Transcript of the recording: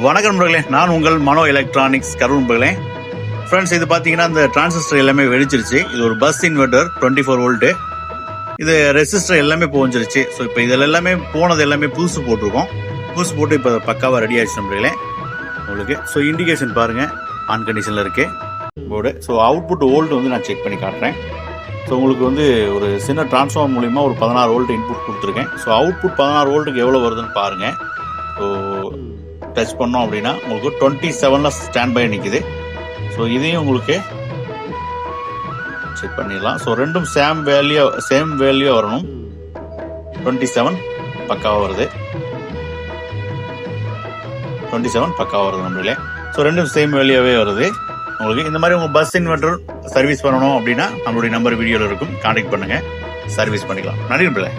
வணக்கம் நண்பர்களே, நான் உங்கள் மனோ எலக்ட்ரானிக்ஸ் கரூர் நண்பர்களே. ஃப்ரெண்ட்ஸ், இது பார்த்தீங்கன்னா இந்த டிரான்சிஸ்டர் எல்லாமே வெடிச்சிருச்சு. இது ஒரு பஸ் இன்வெர்டர் 24 வோல்ட்டு. இது ரெசிஸ்டர் எல்லாமே போஞ்சிருச்சு. ஸோ இப்போ இதில் எல்லாமே போனது எல்லாமே புதுசு போட்டிருக்கோம். புதுசு போட்டு இப்போ பக்காவாக ரெடி ஆயிடுச்சு நண்பர்களே உங்களுக்கு. ஸோ இண்டிகேஷன் பாருங்கள், ஆன் கண்டிஷனில் இருக்குது போர்டு. ஸோ அவுட்புட் வோல்ட் வந்து நான் செக் பண்ணி காட்டுறேன். ஸோ உங்களுக்கு வந்து ஒரு சின்ன டிரான்ஸ்ஃபார்மர் மூலிமா ஒரு 16 வோல்ட் இன்புட் கொடுத்துருக்கேன். ஸோ அவுட்புட் 16 வோல்ட்டுக்கு எவ்வளோ வருதுன்னு பாருங்கள். ஸோ டச் பண்ணோம் அப்படின்னா உங்களுக்கு 27ல் ஸ்டாண்ட் பை நிற்குது. ஸோ இதையும் உங்களுக்கு செக் பண்ணிடலாம். ஸோ ரெண்டும் சேம் வேல்யூ வரணும். 27 பக்காவாக வருது. 27 பக்காவாக வருது நம்மளே. ஸோ ரெண்டும் சேம் வேல்யூவே வருது உங்களுக்கு. இந்த மாதிரி உங்கள் பஸ் இன்வெர்டர் சர்வீஸ் பண்ணணும் அப்படின்னா நம்மளுடைய நம்பர் வீடியோவில் இருக்கும், கான்டாக்ட் பண்ணுங்கள், சர்வீஸ் பண்ணிக்கலாம். நன்றி நண்பர்களே.